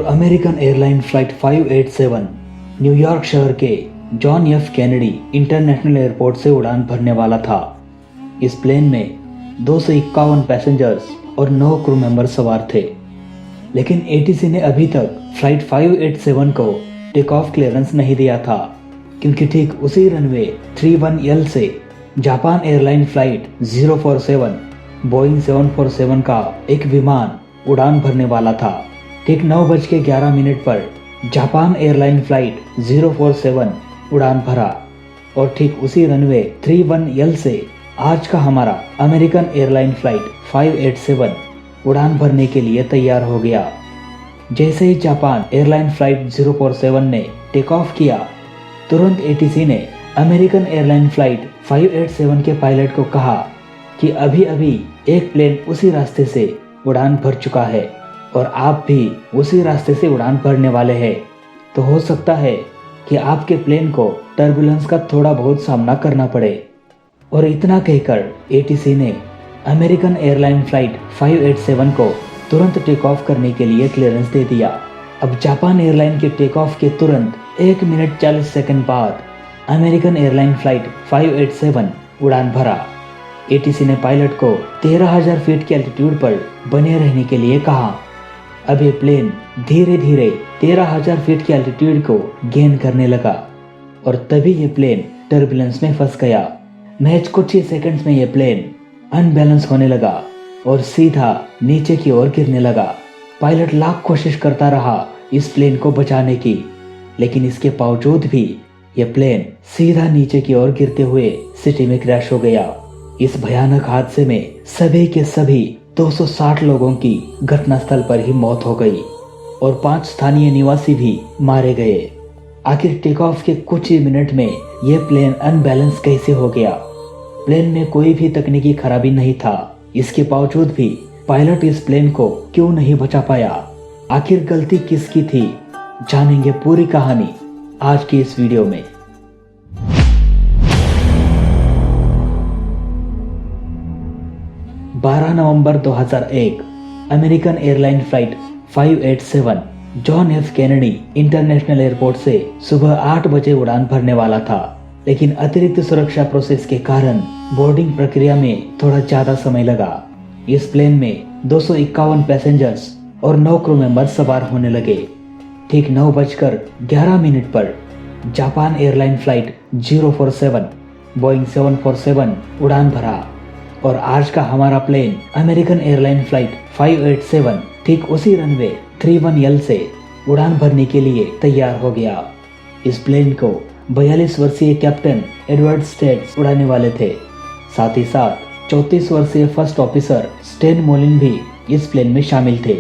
American airline flight 587 New York शहर के John F Kennedy international airport से उड़ान भरने वाला था। इस प्लेन में 251 पैसेंजर्स और 9 क्रू मेंबर सवार थे, लेकिन एटीसी ने अभी तक फ्लाइट 587 को टेक ऑफ क्लियरेंस नहीं दिया था, क्योंकि ठीक उसी रनवे 31L से जापान एयरलाइन फ्लाइट 047 बोइंग 747 का एक विमान उड़ान भरने वाला था। ठीक 9:11 पर जापान एयरलाइन फ्लाइट 047 उड़ान भरा और ठीक उसी रनवे 31L से आज का हमारा अमेरिकन एयरलाइन फ्लाइट 587 उड़ान भरने के लिए तैयार हो गया। जैसे ही जापान एयरलाइन फ्लाइट 047 ने टेक ऑफ किया, तुरंत एटीसी ने अमेरिकन एयरलाइन फ्लाइट 587 के पायलट को कहा कि अभी अभी एक प्लेन उसी रास्ते से उड़ान भर चुका है और आप भी उसी रास्ते से उड़ान भरने वाले हैं, तो हो सकता है कि आपके प्लेन को टर्बुलेंस का थोड़ा बहुत सामना करना पड़े। और इतना कहकर एटीसी ने अमेरिकन एयरलाइन फ्लाइट 587 को तुरंत टेक ऑफ करने के लिए क्लियरेंस दे दिया। अब जापान एयरलाइन के टेक ऑफ के तुरंत 1 मिनट 40 सेकंड बाद अमेरिकन एयरलाइन फ्लाइट 587 उड़ान भरा। एटीसी ने पायलट को 13,000 फीट के एल्टीट्यूड पर बने रहने के लिए कहा। अब ये प्लेन धीरे धीरे 13,000 फीट के एल्टीट्यूड को गेन करने लगा और तभी ये प्लेन टर्बुलेंस में फंस गया। महज कुछ ही सेकंड्स में ये प्लेन अनबैलेंस होने लगा और सीधा नीचे की ओर गिरने लगा। पायलट लाख कोशिश करता रहा इस प्लेन को बचाने की, लेकिन इसके बावजूद भी ये प्लेन सीधा नीचे की ओर गिरते हुए सिटी में क्रैश हो गया। इस भयानक हादसे में सभी के सभी 260 लोगों की घटनास्थल पर ही मौत हो गई और 5 स्थानीय निवासी भी मारे गए। आखिर टेक ऑफ के कुछ ही मिनट में यह प्लेन अनबैलेंस कैसे हो गया? प्लेन में कोई भी तकनीकी खराबी नहीं था, इसके बावजूद भी पायलट इस प्लेन को क्यों नहीं बचा पाया? आखिर गलती किसकी थी? जानेंगे पूरी कहानी आज की इस वीडियो में। नवंबर 2001 American airline flight 587 John F Kennedy international airport से सुबह 8 बजे उड़ान भरने वाला था, लेकिन अतिरिक्त सुरक्षा प्रोसेस के कारण बोर्डिंग प्रक्रिया में थोड़ा ज्यादा समय लगा। इस प्लेन में 251 पैसेंजर्स और 9 क्रू मेंबर सवार होने लगे। ठीक 9:11 पर जापान एयरलाइन फ्लाइट 047 बोइंग 747 उड़ान भरा और आज का हमारा प्लेन अमेरिकन एयरलाइन फ्लाइट 587 ठीक उसी रनवे 31L से उड़ान भरने के लिए तैयार हो गया। इस प्लेन को 42 वर्षीय कैप्टन एडवर्ड स्टेट्स उड़ाने वाले थे। साथ ही साथ 34 वर्षीय फर्स्ट ऑफिसर स्टेन मोलिन भी इस प्लेन में शामिल थे।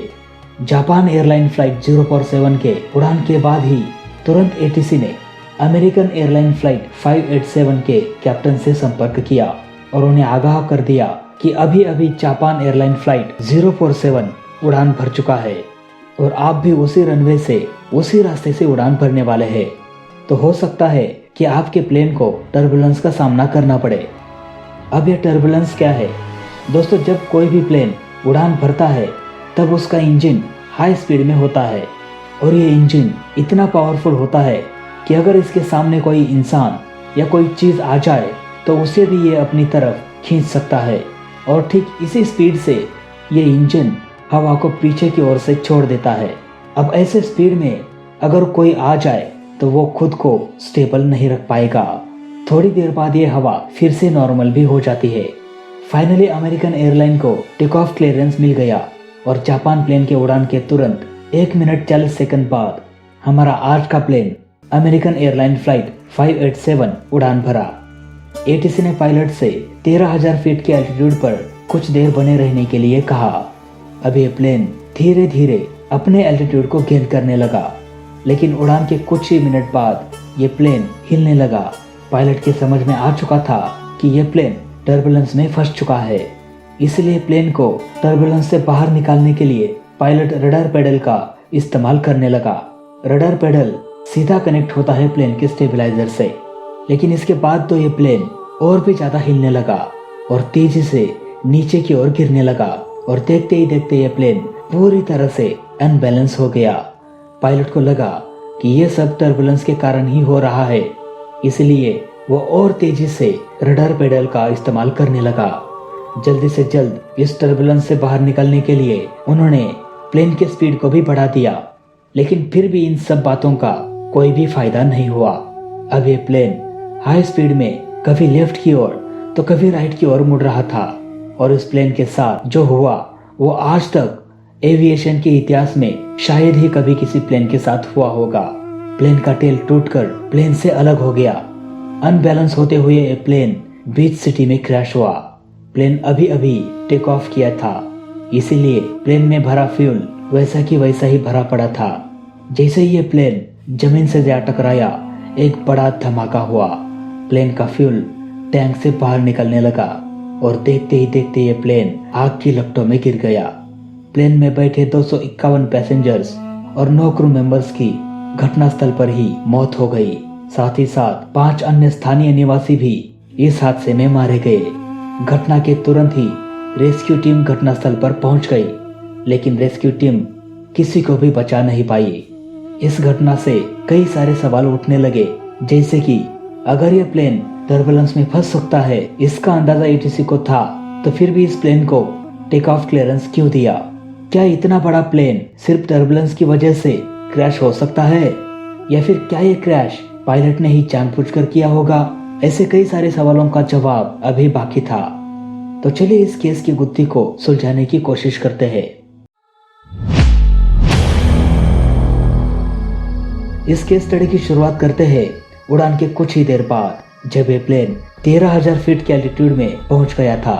जापान एयरलाइन फ्लाइट 047 के उड़ान के बाद ही तुरंत एटीसी ने अमेरिकन एयरलाइन फ्लाइट 587 के कैप्टन से संपर्क किया और उन्हें आगाह कर दिया कि अभी अभी जापान एयरलाइन फ्लाइट 047 उड़ान भर चुका है और आप भी उसी रनवे से उसी रास्ते से उड़ान भरने वाले हैं, तो हो सकता है कि आपके प्लेन को टर्बुलेंस का सामना करना पड़े। अब यह टर्बुलेंस क्या है? दोस्तों, जब कोई भी प्लेन उड़ान भरता है तब उसका इंजन हाई स्पीड में होता है और ये इंजन इतना पावरफुल होता है कि अगर इसके सामने कोई इंसान या कोई चीज़ आ जाए तो उसे भी ये अपनी तरफ खींच सकता है और ठीक इसी स्पीड से ये इंजन हवा को पीछे की ओर से छोड़ देता है। अब ऐसे स्पीड में अगर कोई आ जाए तो वो खुद को स्टेबल नहीं रख पाएगा। थोड़ी देर बाद ये हवा फिर से नॉर्मल भी हो जाती है। फाइनली अमेरिकन एयरलाइन को टेक ऑफ क्लियरेंस मिल गया और जापान प्लेन के उड़ान के तुरंत 1 मिनट 40 सेकंड बाद हमारा आज का प्लेन अमेरिकन एयरलाइन फ्लाइट 587 उड़ान भरा। एटीसी ने पायलट से 13,000 फीट के एल्टीट्यूड पर कुछ देर बने रहने के लिए कहा। अब ये प्लेन धीरे धीरे अपने एल्टीट्यूड को गेन करने लगा, लेकिन उड़ान के कुछ ही मिनट बाद ये प्लेन हिलने लगा। पायलट के समझ में आ चुका था कि ये प्लेन टर्बुलेंस में फंस चुका है, इसलिए प्लेन को टर्बुलेंस से बाहर निकालने के लिए पायलट रडार पैडल का इस्तेमाल करने लगा। रडार पैडल सीधा कनेक्ट होता है प्लेन के स्टेबलाइजर से, लेकिन इसके बाद तो ये प्लेन और भी ज्यादा हिलने लगा और तेजी से नीचे की ओर गिरने लगा और देखते ही देखते ये प्लेन पूरी तरह से अनबैलेंस हो गया। पायलट को लगा कि यह सब टर्बुलेंस के कारण ही हो रहा है, इसलिए वो और तेजी से रडार पेडल का इस्तेमाल करने लगा। जल्दी से जल्द इस टर्बुलेंस से बाहर निकलने के लिए उन्होंने प्लेन के स्पीड को भी बढ़ा दिया, लेकिन फिर भी इन सब बातों का कोई भी फायदा नहीं हुआ। अब ये प्लेन हाई स्पीड में कभी लेफ्ट की ओर तो कभी राइट की ओर मुड़ रहा था, और इस प्लेन के साथ जो हुआ वो आज तक एविएशन के इतिहास में शायद ही कभी किसी प्लेन के साथ हुआ होगा। प्लेन का टेल टूटकर प्लेन से अलग हो गया। अनबैलेंस होते हुए ये प्लेन बीच सिटी में क्रैश हुआ। प्लेन अभी अभी टेक ऑफ किया था, इसीलिए प्लेन में भरा फ्यूल वैसा की वैसा ही भरा पड़ा था। जैसे ही ये प्लेन जमीन से जा टकराया, एक बड़ा धमाका हुआ। प्लेन का फ्यूल टैंक से बाहर निकलने लगा और देखते ही देखते ये प्लेन आग की लपटों में गिर गया। प्लेन में बैठे 251 पैसेंजर्स और 9 क्रू मेंबर्स की घटनास्थल पर ही मौत हो गई। साथ ही साथ 5 अन्य स्थानीय निवासी भी इस हादसे में मारे गए। घटना के तुरंत ही रेस्क्यू टीम घटनास्थल पर पहुंच गई, लेकिन रेस्क्यू टीम किसी को भी बचा नहीं पाई। इस घटना से कई सारे सवाल उठने लगे, जैसे कि अगर ये प्लेन टर्बुलेंस में फंस सकता है, इसका अंदाजा एटीसी को था, तो फिर भी इस प्लेन को टेक ऑफ क्लियरेंस क्यों दिया? क्या इतना बड़ा प्लेन सिर्फ टर्बुलेंस की वजह से क्रैश हो सकता है, या फिर क्या ये क्रैश पायलट ने ही जानबूझकर किया होगा? ऐसे कई सारे सवालों का जवाब अभी बाकी था। तो चलिए इस केस की गुत्थी को सुलझाने की कोशिश करते हैं। इस केस स्टडी की शुरुआत करते हैं उड़ान के कुछ ही देर बाद, जब ये प्लेन 13,000 फीट के एल्टीट्यूड में पहुंच गया था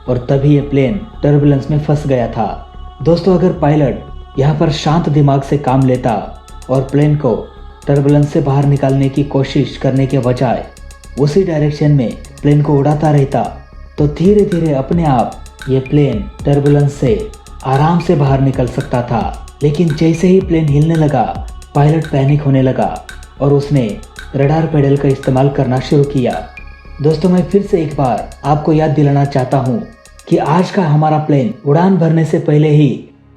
और तभी ये प्लेन टर्बुलेंस में फंस गया था। दोस्तों, अगर पायलट यहाँ पर शांत दिमाग से काम लेता और प्लेन को टर्बुलेंस से बाहर निकालने की कोशिश करने के बजाय उसी डायरेक्शन में प्लेन को उड़ाता रहता, तो धीरे धीरे अपने आप ये प्लेन टर्बुलेंस से आराम से बाहर निकल सकता था। लेकिन जैसे ही प्लेन हिलने लगा, पायलट पैनिक होने लगा और उसने रडार पेडल का इस्तेमाल करना शुरू किया। दोस्तों, मैं फिर से एक बार आपको याद दिलाना चाहता हूँ कि आज का हमारा प्लेन उड़ान भरने से पहले ही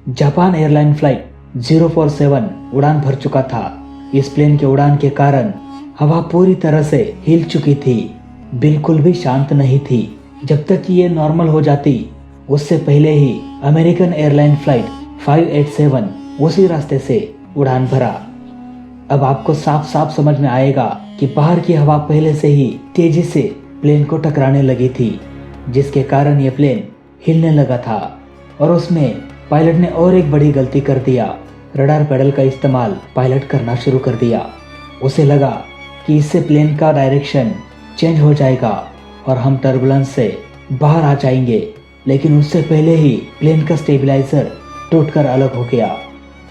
जापान एयरलाइन फ्लाइट 047 उड़ान भर चुका था। इस प्लेन के उड़ान के कारण हवा पूरी तरह से हिल चुकी थी, बिल्कुल भी शांत नहीं थी। जब तक कि ये नॉर्मल हो जाती, उससे पहले ही अमेरिकन एयरलाइन फ्लाइट 587 उसी रास्ते से उड़ान भरा। अब आपको साफ साफ समझ में आएगा कि बाहर की हवा पहले से ही तेजी से प्लेन को टकराने लगी थी, जिसके कारण ये प्लेन हिलने लगा था। और उसमें पायलट ने और एक बड़ी गलती कर दिया। रडार पेडल का इस्तेमाल पायलट करना शुरू कर दिया। उसे लगा कि इससे प्लेन का डायरेक्शन चेंज हो जाएगा और हम टर्बुलेंस से बाहर आ जाएंगे, लेकिन उससे पहले ही प्लेन का स्टेबलाइजर टूटकर अलग हो गया।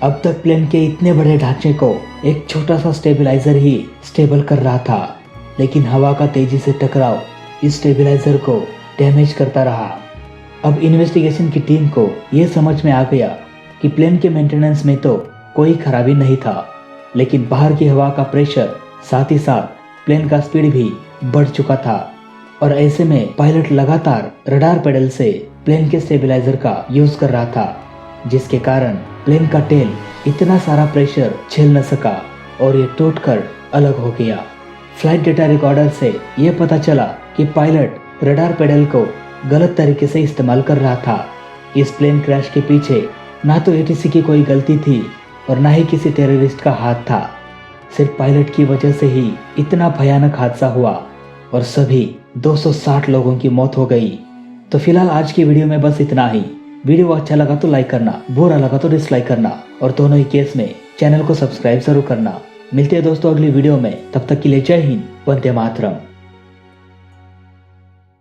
अब तक प्लेन के इतने बड़े ढांचे को एक छोटा सा स्टेबलाइजर ही स्टेबल कर रहा था, लेकिन हवा का तेजी से टकराव इस स्टेबलाइजर को डैमेज करता रहा। अब इन्वेस्टिगेशन की टीम को यह समझ में आ गया कि प्लेन के मेंटेनेंस में तो कोई खराबी नहीं था, लेकिन बाहर की हवा का प्रेशर, साथ ही साथ प्लेन का स्पीड भी बढ़ चुका था। और ऐसे में पायलट लगातार रडार पेडल से प्लेन के स्टेबलाइजर का यूज कर रहा था, जिसके कारण प्लेन का टेल इतना सारा प्रेशर झेल न सका और ये टूटकर अलग हो गया। फ्लाइट डेटा रिकॉर्डर से यह पता चला कि पायलट रडार पेडल को गलत तरीके से इस्तेमाल कर रहा था। इस प्लेन क्रैश के पीछे ना तो एटीसी की कोई गलती थी और ना ही किसी टेररिस्ट का हाथ था। सिर्फ पायलट की वजह से ही इतना भयानक हादसा हुआ और सभी 260 लोगों की मौत हो गई। तो फिलहाल आज की वीडियो में बस इतना ही। वीडियो अच्छा लगा तो लाइक करना, बुरा लगा तो डिसलाइक करना, और दोनों ही केस में चैनल को सब्सक्राइब जरूर करना। मिलते हैं दोस्तों अगली वीडियो में, तब तक के लिए जय हिंद, वंदे मातरम।